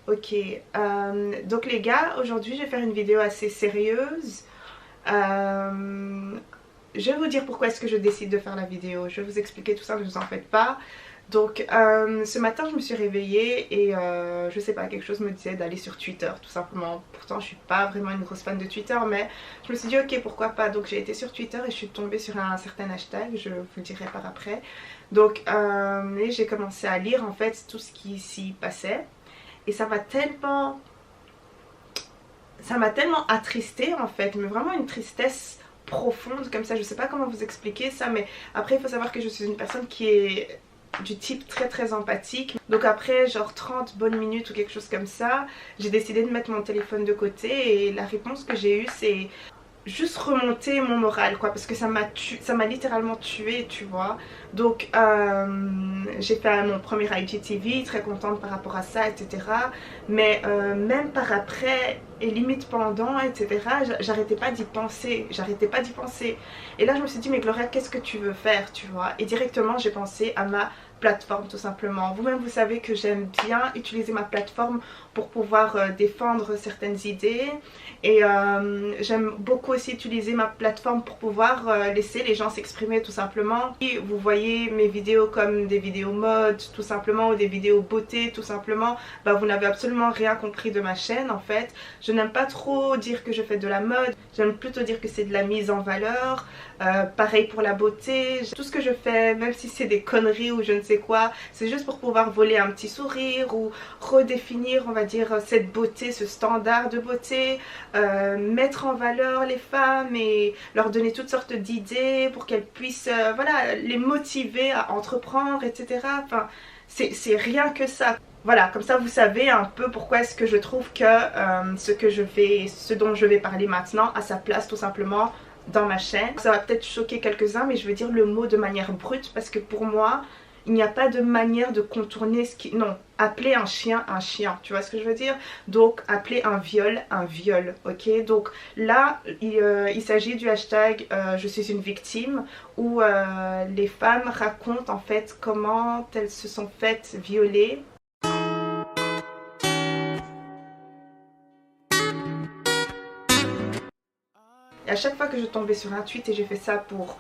Ok, donc les gars, aujourd'hui je vais faire une vidéo assez sérieuse. Euh, je vais vous dire pourquoi est-ce que je décide de faire la vidéo. Je vais vous expliquer tout ça, ne vous en faites pas. Donc ce matin je me suis réveillée et je sais pas, quelque chose me disait d'aller sur Twitter tout simplement. Pourtant je suis pas vraiment une grosse fan de Twitter, mais je me suis dit ok, pourquoi pas. Donc j'ai été sur Twitter et je suis tombée sur un certain hashtag, je vous le dirai par après. Donc et j'ai commencé à lire en fait tout ce qui s'y passait. Et ça m'a tellement attristée en fait, mais vraiment une tristesse profonde comme ça. Je sais pas comment vous expliquer ça, mais après il faut savoir que je suis une personne qui est du type très très empathique. Donc après genre 30 bonnes minutes ou quelque chose comme ça, j'ai décidé de mettre mon téléphone de côté et la réponse que j'ai eue c'est juste remonter mon moral quoi, parce que ça m'a littéralement tué, tu vois. Donc j'ai fait mon premier IGTV, très contente par rapport à ça, etc. Mais même par après et limite pendant, etc., j'arrêtais pas d'y penser, j'arrêtais pas d'y penser. Et là je me suis dit mais Gloria, qu'est-ce que tu veux faire, tu vois. Et directement j'ai pensé à ma plateforme tout simplement. Vous-même vous savez que j'aime bien utiliser ma plateforme pour pouvoir défendre certaines idées. Et j'aime beaucoup aussi utiliser ma plateforme pour pouvoir laisser les gens s'exprimer tout simplement. Et vous voyez mes vidéos comme des vidéos mode tout simplement ou des vidéos beauté tout simplement, bah, vous n'avez absolument rien compris de ma chaîne en fait. Je n'aime pas trop dire que je fais de la mode, j'aime plutôt dire que c'est de la mise en valeur. Pareil pour la beauté, tout ce que je fais, même si c'est des conneries ou je ne sais quoi, c'est juste pour pouvoir voler un petit sourire ou redéfinir on va dire cette beauté, ce standard de beauté. Mettre en valeur les femmes et leur donner toutes sortes d'idées pour qu'elles puissent voilà, les motiver à entreprendre, etc. Enfin, c'est rien que ça. Voilà, comme ça vous savez un peu pourquoi est-ce que je trouve que ce dont je vais parler maintenant a sa place tout simplement dans ma chaîne. Ça va peut-être choquer quelques-uns, mais je veux dire le mot de manière brute parce que pour moi, il n'y a pas de manière de contourner ce qui... Non, appeler un chien, tu vois ce que je veux dire? Donc, appeler un viol, ok? Donc là, il s'agit du hashtag je suis une victime, où les femmes racontent en fait comment elles se sont faites violer. Et à chaque fois que je tombais sur un tweet, et j'ai fait ça pour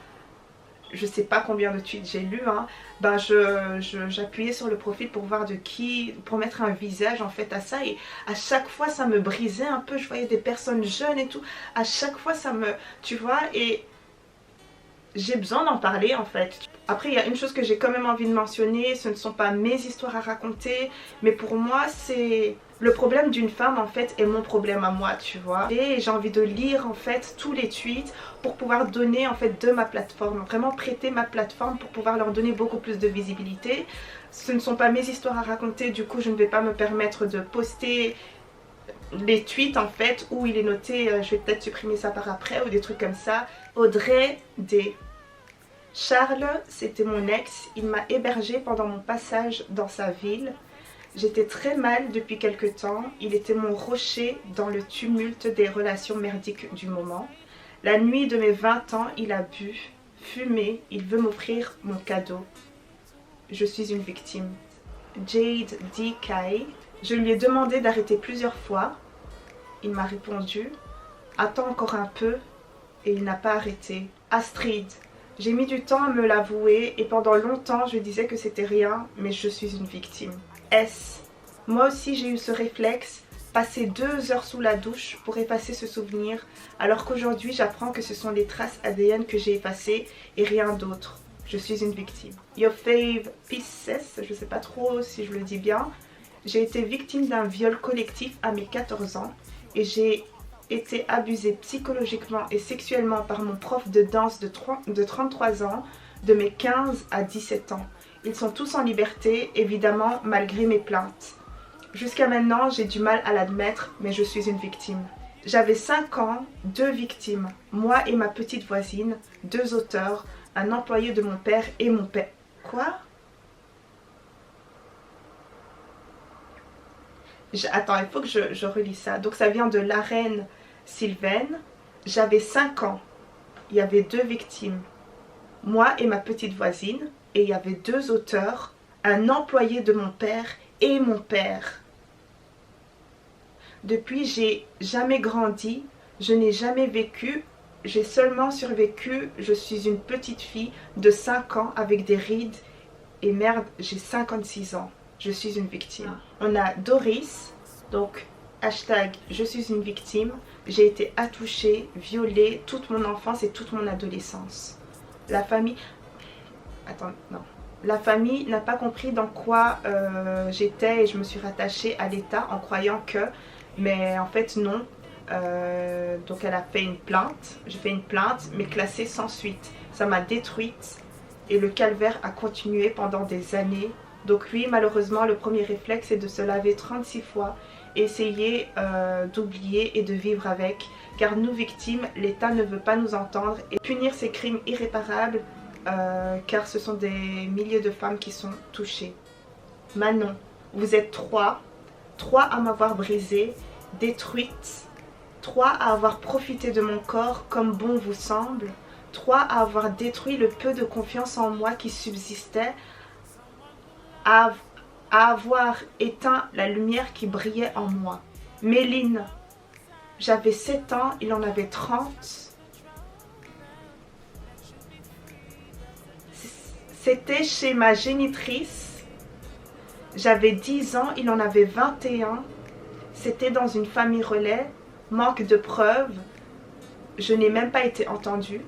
je sais pas combien de tweets j'ai lu, hein, ben j'appuyais sur le profil pour voir de qui, pour mettre un visage en fait à ça, et à chaque fois ça me brisait un peu, je voyais des personnes jeunes et tout, à chaque fois ça me, tu vois, et j'ai besoin d'en parler en fait. Après il y a une chose que j'ai quand même envie de mentionner, ce ne sont pas mes histoires à raconter, mais pour moi c'est le problème d'une femme en fait est mon problème à moi, tu vois. Et j'ai envie de lire en fait tous les tweets pour pouvoir donner en fait de ma plateforme, vraiment prêter ma plateforme pour pouvoir leur donner beaucoup plus de visibilité. Ce ne sont pas mes histoires à raconter, du coup je ne vais pas me permettre de poster les tweets en fait où il est noté, je vais peut-être supprimer ça par après ou des trucs comme ça. Audrey D. Charles, c'était mon ex, il m'a hébergée pendant mon passage dans sa ville. J'étais très mal depuis quelque temps, il était mon rocher dans le tumulte des relations merdiques du moment. La nuit de mes 20 ans, il a bu, fumé, il veut m'offrir mon cadeau. Je suis une victime. Jade D. Kai. Je lui ai demandé d'arrêter plusieurs fois. Il m'a répondu « Attends encore un peu » et il n'a pas arrêté. Astrid. J'ai mis du temps à me l'avouer et pendant longtemps je disais que c'était rien, mais je suis une victime. S. Moi aussi j'ai eu ce réflexe, passer 2 heures sous la douche pour effacer ce souvenir, alors qu'aujourd'hui j'apprends que ce sont les traces ADN que j'ai effacées et rien d'autre. Je suis une victime. Your fave Pisces, je sais pas trop si je le dis bien. J'ai été victime d'un viol collectif à mes 14 ans et j'ai été abusée psychologiquement et sexuellement par mon prof de danse de 33 ans de mes 15 à 17 ans. Ils sont tous en liberté, évidemment, malgré mes plaintes. Jusqu'à maintenant, j'ai du mal à l'admettre, mais je suis une victime. J'avais 5 ans, 2 victimes, moi et ma petite voisine, 2 auteurs, un employé de mon père et mon père. Quoi? Attends, il faut que je relis ça. Donc ça vient de l'arène Sylvaine. J'avais 5 ans. Il y avait 2 victimes. Moi et ma petite voisine. Et il y avait 2 auteurs. Un employé de mon père et mon père. Depuis, j'ai jamais grandi, je n'ai jamais vécu, j'ai seulement survécu. Je suis une petite fille de 5 ans avec des rides et merde, j'ai 56 ans. Je suis une victime. On a Doris, donc hashtag je suis une victime. J'ai été attouchée, violée toute mon enfance et toute mon adolescence. La famille... Attends, non. La famille n'a pas compris dans quoi j'étais et je me suis rattachée à l'État en croyant que... Mais en fait non. Donc elle a fait une plainte. J'ai fait une plainte mais classée sans suite. Ça m'a détruite et le calvaire a continué pendant des années. Donc oui, malheureusement, le premier réflexe est de se laver 36 fois et essayer d'oublier et de vivre avec. Car nous, victimes, l'État ne veut pas nous entendre et punir ces crimes irréparables car ce sont des milliers de femmes qui sont touchées. Manon, vous êtes trois à m'avoir brisée, détruite, 3 à avoir profité de mon corps comme bon vous semble, 3 à avoir détruit le peu de confiance en moi qui subsistait, à avoir éteint la lumière qui brillait en moi. Méline, j'avais 7 ans, il en avait 30. C'était chez ma génitrice. J'avais 10 ans, il en avait 21. C'était dans une famille relais. Manque de preuves. Je n'ai même pas été entendue.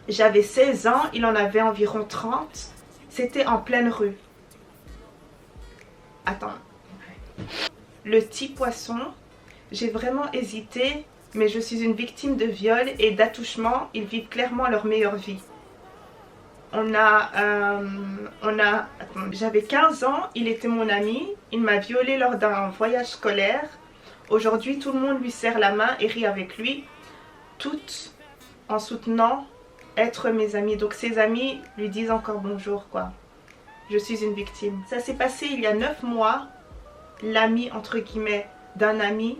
J'avais 16 ans, il en avait environ 30. C'était en pleine rue. Attends. Le petit poisson. J'ai vraiment hésité, mais je suis une victime de viol et d'attouchement. Ils vivent clairement leur meilleure vie. J'avais 15 ans, il était mon ami, il m'a violée lors d'un voyage scolaire. Aujourd'hui, tout le monde lui serre la main et rit avec lui, toutes en soutenant être mes amis. Donc ses amis lui disent encore bonjour, quoi. Je suis une victime. Ça s'est passé il y a 9 mois, l'ami entre guillemets d'un ami.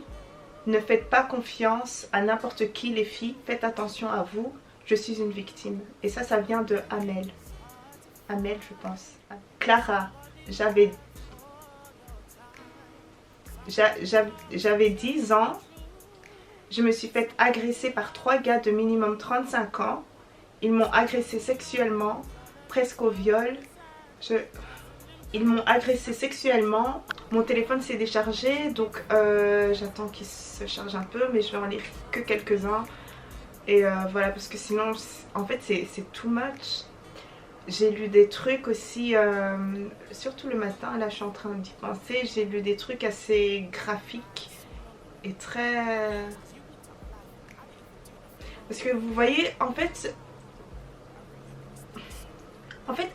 Ne faites pas confiance à n'importe qui les filles, faites attention à vous. Je suis une victime. Et ça vient de Amel. Amel, je pense. Clara, j'avais 10 ans. Je me suis fait agresser par 3 gars de minimum 35 ans. Ils m'ont agressé sexuellement, presque au viol. Ils m'ont agressé sexuellement. Mon téléphone s'est déchargé, donc j'attends qu'il se charge un peu, mais je vais en lire que quelques-uns. Et voilà, parce que sinon, en fait, c'est too much. J'ai lu des trucs aussi, surtout le matin, là je suis en train d'y penser, j'ai lu des trucs assez graphiques et très... Parce que vous voyez, en fait,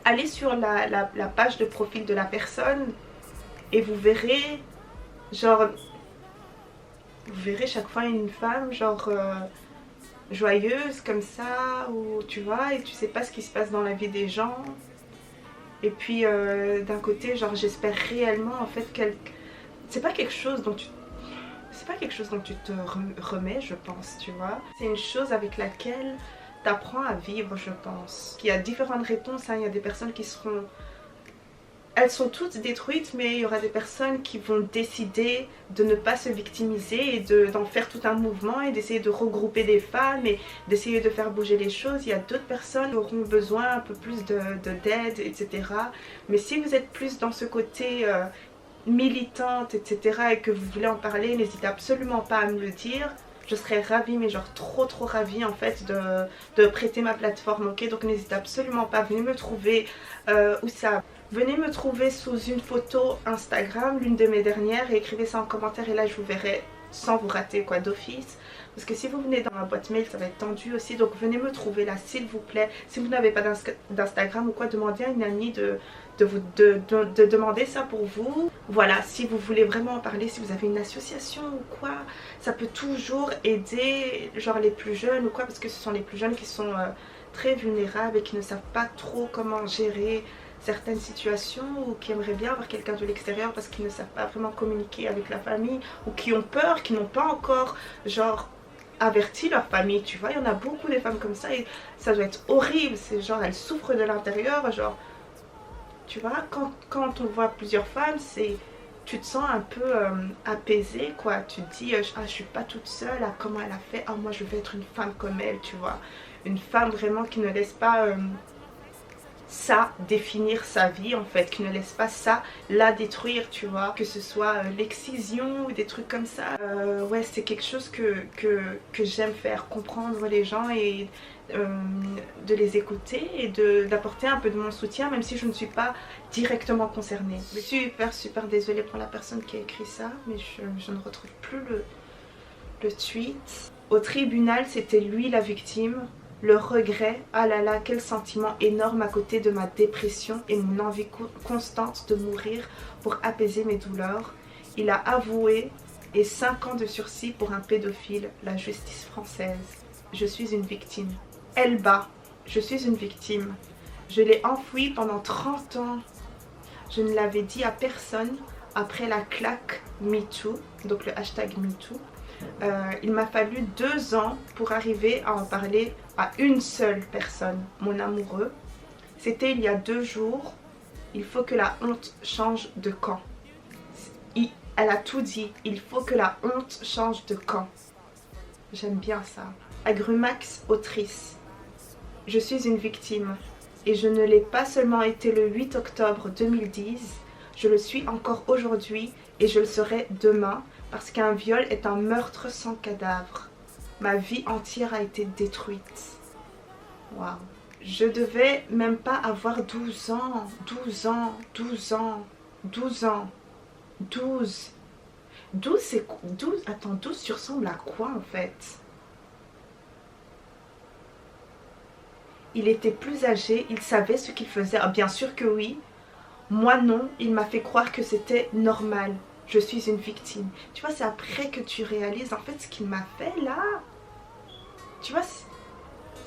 allez sur la page de profil de la personne et vous verrez, genre, vous verrez chaque fois une femme, genre... joyeuse comme ça, ou tu vois, et tu sais pas ce qui se passe dans la vie des gens. Et puis d'un côté, genre j'espère réellement en fait qu'elle... C'est pas quelque chose dont tu... C'est pas quelque chose dont tu te remets, je pense, tu vois. C'est une chose avec laquelle t'apprends à vivre, je pense. Il y a différentes réponses, hein. Il y a des personnes qui seront... Elles sont toutes détruites, mais il y aura des personnes qui vont décider de ne pas se victimiser et d'en faire tout un mouvement et d'essayer de regrouper des femmes et d'essayer de faire bouger les choses. Il y a d'autres personnes qui auront besoin un peu plus d'aide, etc. Mais si vous êtes plus dans ce côté militante, etc. et que vous voulez en parler, n'hésitez absolument pas à me le dire. Je serais ravie, mais genre trop ravie en fait de prêter ma plateforme, ok? Donc n'hésitez absolument pas, venez me trouver où ça? Venez me trouver sous une photo Instagram, l'une de mes dernières, et écrivez ça en commentaire et là je vous verrai sans vous rater quoi d'office. Parce que si vous venez dans ma boîte mail, ça va être tendu aussi, donc venez me trouver là s'il vous plaît. Si vous n'avez pas d'Instagram ou quoi, demandez à une amie de demander ça pour vous. Voilà, si vous voulez vraiment en parler, si vous avez une association ou quoi, ça peut toujours aider genre les plus jeunes ou quoi, parce que ce sont les plus jeunes qui sont très vulnérables et qui ne savent pas trop comment gérer certaines situations, ou qui aimeraient bien avoir quelqu'un de l'extérieur parce qu'ils ne savent pas vraiment communiquer avec la famille, ou qui ont peur, qui n'ont pas encore genre averti leur famille, tu vois. Il y en a beaucoup des femmes comme ça et ça doit être horrible, c'est genre elles souffrent de l'intérieur, genre tu vois, quand on voit plusieurs femmes, c'est tu te sens un peu apaisée, quoi. Tu te dis, ah, je suis pas toute seule, ah, comment elle a fait, ah, moi je vais être une femme comme elle, tu vois. Une femme vraiment qui ne laisse pas ça définir sa vie, en fait, qui ne laisse pas ça la détruire, tu vois. Que ce soit l'excision ou des trucs comme ça. Ouais, c'est quelque chose que j'aime faire, comprendre les gens et de les écouter et d'apporter un peu de mon soutien, même si je ne suis pas directement concernée. Je suis super désolée pour la personne qui a écrit ça, mais je ne retrouve plus le tweet. Au tribunal, c'était lui la victime. Le regret, ah là là, quel sentiment énorme à côté de ma dépression et mon envie constante de mourir pour apaiser mes douleurs. Il a avoué et 5 ans de sursis pour un pédophile, la justice française. Je suis une victime. Elba, je suis une victime. Je l'ai enfoui pendant 30 ans. Je ne l'avais dit à personne après la claque MeToo, donc le hashtag MeToo. Il m'a fallu 2 ans pour arriver à en parler à une seule personne, mon amoureux. C'était il y a 2 jours. Il faut que la honte change de camp. Elle a tout dit. Il faut que la honte change de camp. J'aime bien ça. Agrumax, autrice. Je suis une victime. Et je ne l'ai pas seulement été le 8 octobre 2010. Je le suis encore aujourd'hui et je le serai demain. Parce qu'un viol est un meurtre sans cadavre. Ma vie entière a été détruite. Waouh. Je devais même pas avoir 12 ans. 12 ans. 12 ans. 12 ans. 12. 12 c'est... 12... Attends, 12 tu ressembles à quoi en fait? Il était plus âgé, il savait ce qu'il faisait. Ah, bien sûr que oui. Moi non, il m'a fait croire que c'était normal. Je suis une victime. Tu vois, c'est après que tu réalises en fait ce qu'il m'a fait là. Tu vois,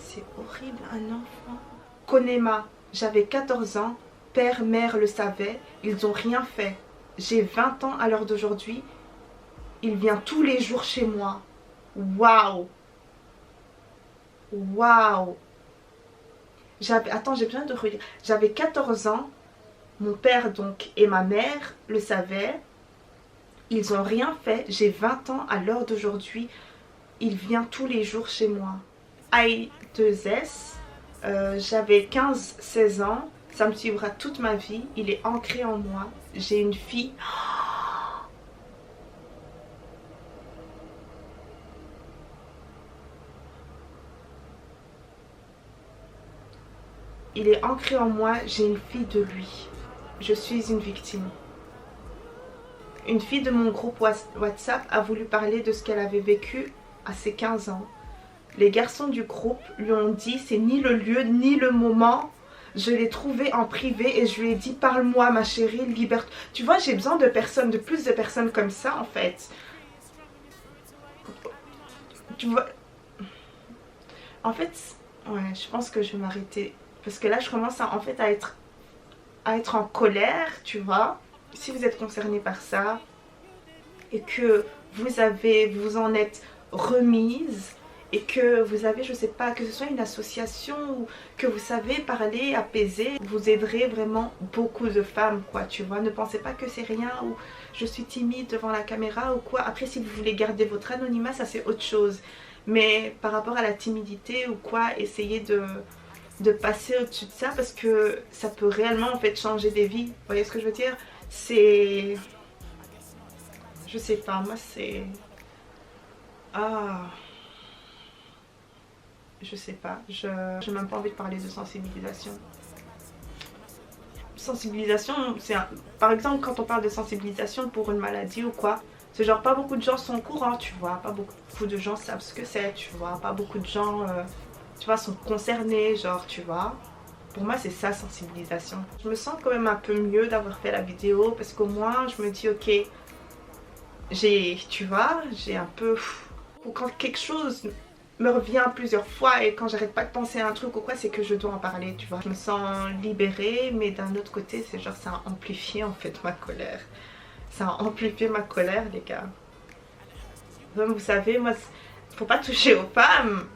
c'est horrible, un enfant. Konema, j'avais 14 ans. Père, mère le savaient. Ils n'ont rien fait. J'ai 20 ans à l'heure d'aujourd'hui. Il vient tous les jours chez moi. Waouh. Waouh. Attends, j'ai besoin de relire. J'avais 14 ans. Mon père donc et ma mère le savaient. Ils n'ont rien fait. J'ai 20 ans à l'heure d'aujourd'hui. Il vient tous les jours chez moi. I2S. J'avais 15-16 ans. Ça me suivra toute ma vie. Il est ancré en moi. J'ai une fille. Il est ancré en moi. J'ai une fille de lui. Je suis une victime. Une fille de mon groupe WhatsApp a voulu parler de ce qu'elle avait vécu à ses 15 ans. Les garçons du groupe lui ont dit c'est ni le lieu ni le moment. Je l'ai trouvé en privé et je lui ai dit parle-moi ma chérie, libère. Tu vois, j'ai besoin de personnes, de plus de personnes comme ça en fait. Tu vois. En fait, ouais, je pense que je vais m'arrêter. Parce que là, je commence en fait à être en colère, tu vois. Si vous êtes concerné par ça et que vous en êtes remise et que vous avez, je sais pas, que ce soit une association ou que vous savez parler, apaiser, vous aiderez vraiment beaucoup de femmes, quoi, tu vois. Ne pensez pas que c'est rien ou je suis timide devant la caméra ou quoi. Après, si vous voulez garder votre anonymat, ça c'est autre chose. Mais par rapport à la timidité ou quoi, essayez de passer au-dessus de ça parce que ça peut réellement en fait changer des vies. Vous voyez ce que je veux dire? C'est... Je sais pas, moi c'est... Ah... Je sais pas, j'ai même pas envie de parler de sensibilisation. Sensibilisation, c'est par exemple quand on parle de sensibilisation pour une maladie ou quoi, c'est genre pas beaucoup de gens sont au courant, tu vois, pas beaucoup de gens savent ce que c'est, tu vois, pas beaucoup de gens, tu vois, sont concernés, genre, tu vois. Pour moi c'est ça, sensibilisation. Je me sens quand même un peu mieux d'avoir fait la vidéo parce qu'au moins je me dis ok, tu vois, j'ai un peu... Ou quand quelque chose me revient plusieurs fois et quand j'arrête pas de penser à un truc ou quoi, c'est que je dois en parler, tu vois. Je me sens libérée, mais d'un autre côté c'est genre ça a amplifié en fait ma colère. Ça a amplifié ma colère les gars. Comme vous savez, moi, faut pas toucher aux femmes.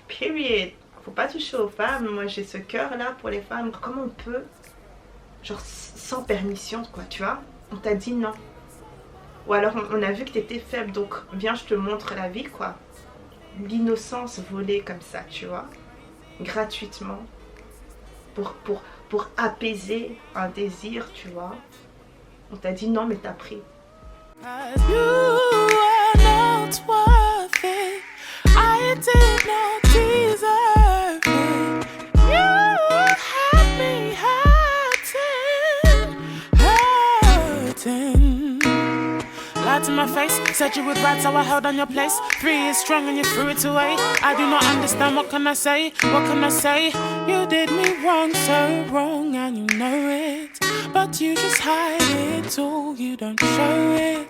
Period. Faut pas toucher aux femmes. Moi j'ai ce cœur là pour les femmes. Comment on peut, genre sans permission quoi, tu vois. On t'a dit non. Ou alors on a vu que t'étais faible, donc viens, je te montre la vie, quoi. L'innocence volée comme ça, tu vois. Gratuitement. Pour apaiser un désir, tu vois. On t'a dit non, mais t'as pris. You are not worth it. I did not deserve it. You had me hurting. Lied to my face, said you would ride, so I held on your place. 3 years strong and you threw it away. I do not understand, what can I say? What can I say? You did me wrong, so wrong, and you know it. But you just hide it all, you don't show it.